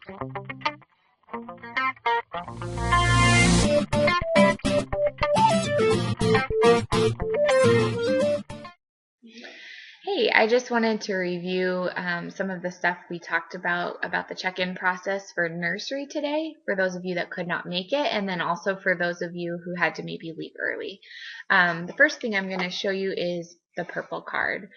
Hey, I just wanted to review some of the stuff we talked about the check-in process for nursery today, for those of you that could not make it, and then also for those of you who had to maybe leave early. The first thing I'm going to show you is the purple card,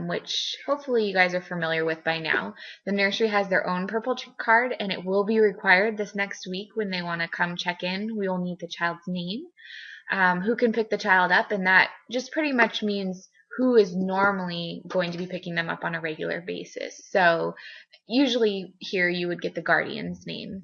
which hopefully you guys are familiar with by now. The nursery has their own purple card, and it will be required this next week when they want to come check in. We will need the child's name, who can pick the child up, and that just pretty much means who is normally going to be picking them up on a regular basis. So usually here you would get the guardian's names,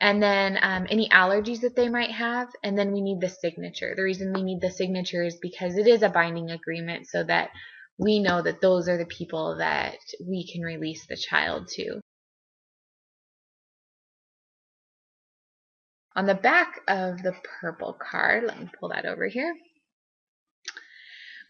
and then any allergies that they might have, and then we need the signature. The reason we need the signature is because it is a binding agreement, so that we know that those are the people that we can release the child to. On the back of the purple card, let me pull that over here,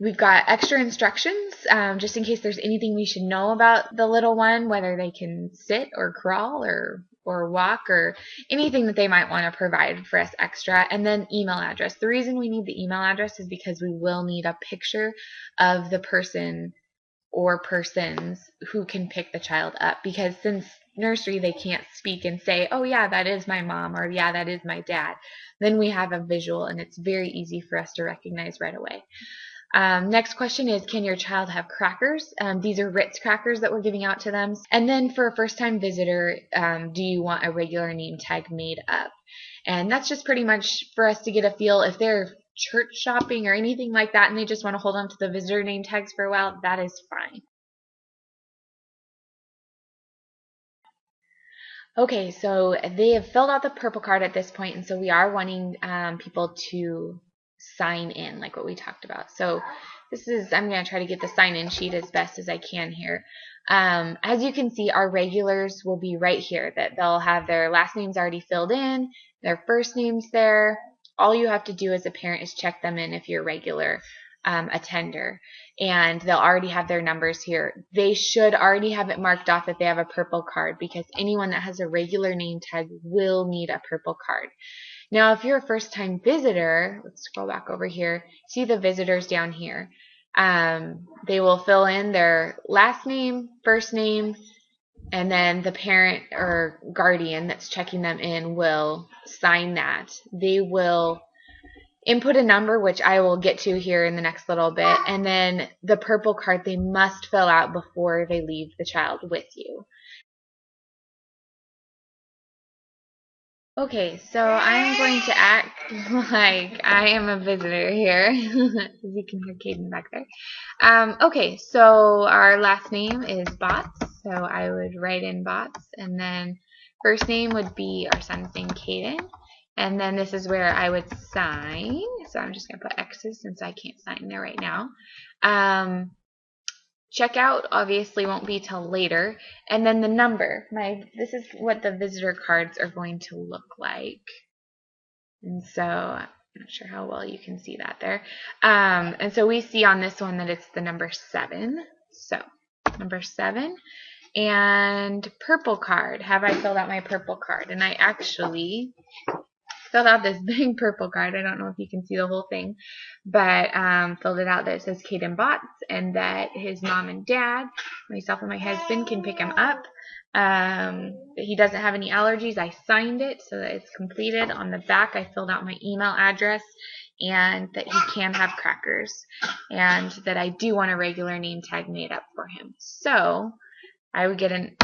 we've got extra instructions, just in case there's anything we should know about the little one, whether they can sit or crawl or walk or anything that they might want to provide for us extra. And then email address. The reason we need the email address is because we will need a picture of the person or persons who can pick the child up, because since nursery they can't speak and say, oh yeah, that is my mom, or yeah, that is my dad, then we have a visual and it's very easy for us to recognize right away. Next question is, can your child have crackers? These are Ritz crackers that we're giving out to them. And then for a first-time visitor, do you want a regular name tag made up? And that's just pretty much for us to get a feel. If they're church shopping or anything like that and they just want to hold on to the visitor name tags for a while, that is fine. Okay, so they have filled out the purple card at this point, and so we are wanting people to sign in, like what we talked about. So this is, I'm going to try to get the sign-in sheet as best as I can here. As you can see, our regulars will be right here, that they'll have their last names already filled in, their first names there. All you have to do as a parent is check them in if you're a regular attender, and they'll already have their numbers here. They should already have it marked off that they have a purple card, because anyone that has a regular name tag will need a purple card. Now, if you're a first-time visitor, let's scroll back over here. See the visitors down here. They will fill in their last name, first name, and then the parent or guardian that's checking them in will sign that. They will input a number, which I will get to here in the next little bit, and then the purple card they must fill out before they leave the child with you. Okay, so I'm going to act like I am a visitor here, as you can hear Caden back there. Okay, so our last name is Bots, so I would write in Bots, and then first name would be our son's name, Caden, and then this is where I would sign, so I'm just going to put X's since I can't sign there right now. Checkout obviously won't be till later, and then the number. This is what the visitor cards are going to look like, and so I'm not sure how well you can see that there. And so we see on this one that it's the number 7. So number 7, and purple card. Have I filled out my purple card? And I actually filled out this big purple card. I don't know if you can see the whole thing, but filled it out that it says Caden Bots, and that his mom and dad, myself and my husband, can pick him up. He doesn't have any allergies. I signed it so that it's completed. On the back, I filled out my email address, and that he can have crackers, and that I do want a regular name tag made up for him. So I would get an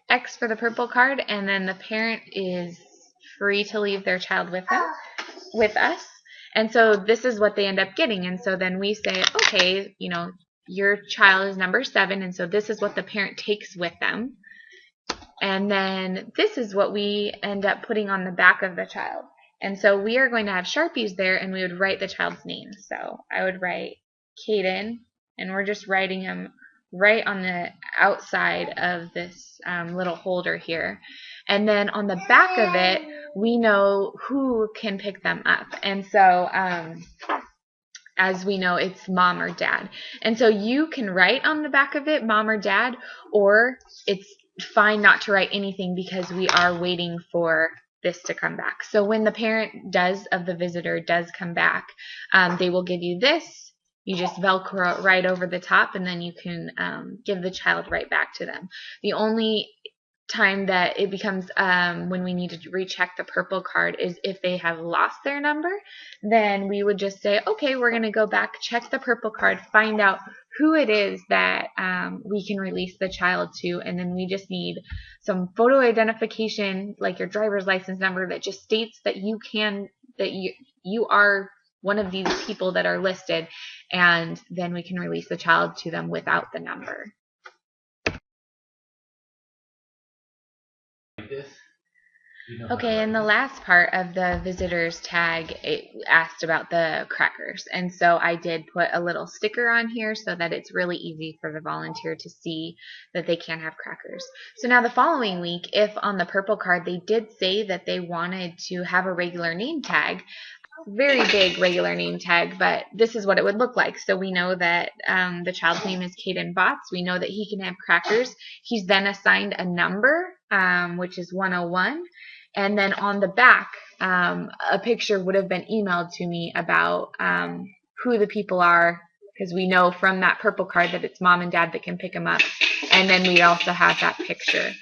X for the purple card, and then the parent is free to leave their child with us. And so this is what they end up getting. And so then we say, okay, you know, your child is number 7, and so this is what the parent takes with them. And then this is what we end up putting on the back of the child. And so we are going to have Sharpies there, and we would write the child's name. So I would write Caden, and we're just writing him right on the outside of this little holder here. And then on the back of it, we know who can pick them up. And so as we know, it's mom or dad. And so you can write on the back of it mom or dad, or it's fine not to write anything because we are waiting for this to come back. So when the parent of the visitor does come back, they will give you this. You just Velcro it right over the top, and then you can give the child right back to them. The only time that it becomes when we need to recheck the purple card is if they have lost their number. Then we would just say, okay, we're going to go back, check the purple card, find out who it is that we can release the child to, and then we just need some photo identification, like your driver's license number, that just states that you are one of these people that are listed, and then we can release the child to them without the number. Okay, and the last part of the visitor's tag, it asked about the crackers. And so I did put a little sticker on here so that it's really easy for the volunteer to see that they can have crackers. So now the following week, if on the purple card they did say that they wanted to have a regular name tag, very big regular name tag, but this is what it would look like. So we know that the child's name is Caden Botts. We know that he can have crackers. He's then assigned a number, which is 101. And then on the back, a picture would have been emailed to me about who the people are, because we know from that purple card that it's mom and dad that can pick him up. And then we also have that picture.